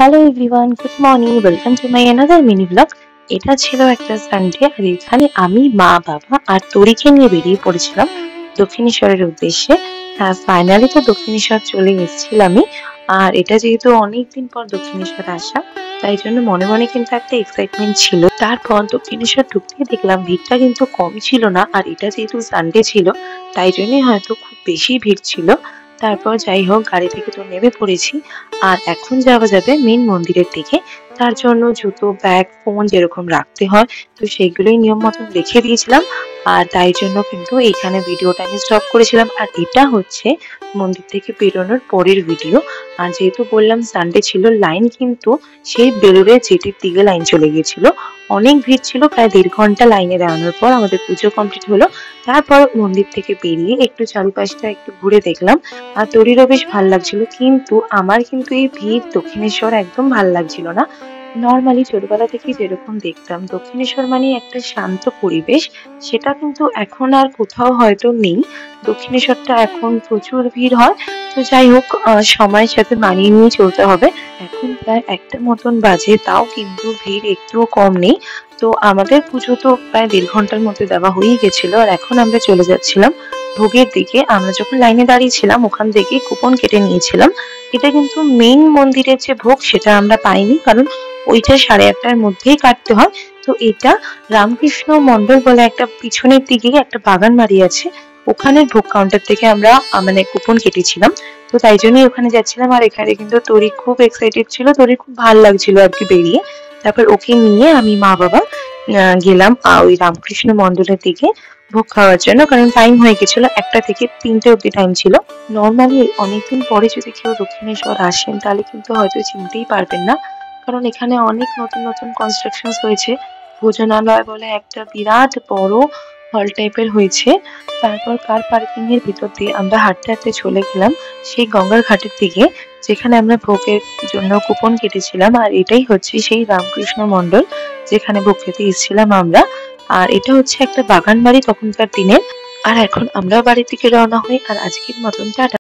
Hello everyone, good morning, welcome to my another mini blog. এটা ছিল একটা Sunday, আর এখানে আমি, মা, বাবা আর তরিকে নিয়ে বেরিয়ে পড়েছিলাম দক্ষিণেশ্বরের উদ্দেশ্যে। হ্যাঁ, ফাইনালি তো দক্ষিণেশ্বর চলে এসেছিলামই। আর এটা যেহেতু অনেকদিন পর দক্ষিণেশ্বর আসা, তাই জন্য মনে মনে কিন্তু একটা এক্সাইটমেন্ট ছিল। তারপর দক্ষিণেশ্বর ঢুকতে দেখলাম ভিড়টা কিন্তু কম ছিল না, আর এটা যেহেতু সানডে ছিল তাই জন্যই হয়তো খুব বেশি ভিড় ছিল। তারপর যাই হোক, গাড়ি থেকে তো নেমে পড়েছি, আর এখন যাওয়া যাবে মেন মন্দিরের দিকে। তার জন্য জুতো, ব্যাগ, ফোন যেরকম রাখতে হয়, তো সেইগুলোই নিয়ম মতন রেখে দিয়েছিলাম। আর তাই জন্য কিন্তু এইখানে ভিডিওটা আমি স্টপ করেছিলাম। আর এটা হচ্ছে মন্দির থেকে বেরোনোর পরের ভিডিও। আর যেহেতু বললাম সানডে ছিল, লাইন কিন্তু সেই বেলুড়ের জেটির দিকে লাইন চলে গিয়েছিল। অনেক ভিড় ছিল, প্রায় 1.5 ঘন্টা লাইনে দাঁড়ানোর পর আমাদের পুজো কমপ্লিট হলো। তারপর মন্দির থেকে বেরিয়ে একটু চারিপাশটা একটু ঘুরে দেখলাম। আর তরিরও বেশ ভাল লাগছিল, কিন্তু আমার কিন্তু এই ভিড় দক্ষিণেশ্বর একদম ভাল লাগছিল না। নর্মালি ছোটবেলা থেকেই যেরকম দেখতাম দক্ষিণেশ্বর মানে একটা শান্ত পরিবেশ, সেটা কিন্তু এখন আর কোথাও হয়তো নেই। দক্ষিণেশ্বরটা এখন প্রচুর ভিড় হয়। তো যাই হোক, সময়ের সাথে মানিয়ে নিয়ে চলতে হবে। এখন প্রায় 1টা মতন বাজে, তাও কিন্তু ভিড় একটুও কম নেই। তো আমাদের পুজো তো প্রায় 1.5 ঘন্টার মধ্যে দেওয়া হয়েই গেছিল, আর এখন আমরা চলে যাচ্ছিলাম ভোগের দিকে। আমরা যখন লাইনে দাঁড়িয়েছিলাম ওখান থেকে কুপন কেটে নিয়েছিলাম। এটা কিন্তু মেইন মন্দিরের যে ভোগ সেটা আমরা পাইনি, কারণ ওইটা 1:30টার মধ্যেই কাটতে হয়। তো এটা রামকৃষ্ণ মন্ডল বলে একটা পিছনের দিকে একটা বাগান বাড়ি আছে, ওখানের ভোগ কাউন্টার থেকে আমরা মানে কুপন কেটেছিলাম। তো তাই জন্যই ওখানে যাচ্ছিলাম। আর এখানে কিন্তু তরি খুব এক্সাইটেড ছিল, তরি খুব ভাল লাগছিল আর কি বেরিয়ে। তারপর ওকে নিয়ে আমি, মা, বাবা গেলাম ওই রামকৃষ্ণ মন্ডলের দিকে ভোগ খাওয়ার জন্য, কারণ টাইম হয়ে গেছিল, 1টা থেকে 3টে অব্দি টাইম ছিল। নর্মালি অনেকদিন পরে যদি কেউ দক্ষিণেশ্বর আসেন তাহলে কিন্তু হয়তো চিনতেই পারবেন না, কারণ এখানে অনেক নতুন নতুন কনস্ট্রাকশন হয়েছে। ভোজনালয় বলে একটা বিরাট বড় হল টাইপের হয়েছে। তারপর কার পার্কিং এর ভিতর দিয়ে আমরা হাঁটতে হাঁটতে চলে গেলাম সেই গঙ্গার ঘাটের দিকে, যেখানে আমরা ভোগের জন্য কুপন কেটেছিলাম। আর এটাই হচ্ছে সেই রামকৃষ্ণ মন্ডল যেখানে ভোগ খেতে এসেছিলাম আমরা। আর এটা হচ্ছে একটা বাগান বাড়ি তখনকার দিনের। আর এখন আমরা বাড়ির দিকে রওনা হই। আর আজকের মতন টাটা।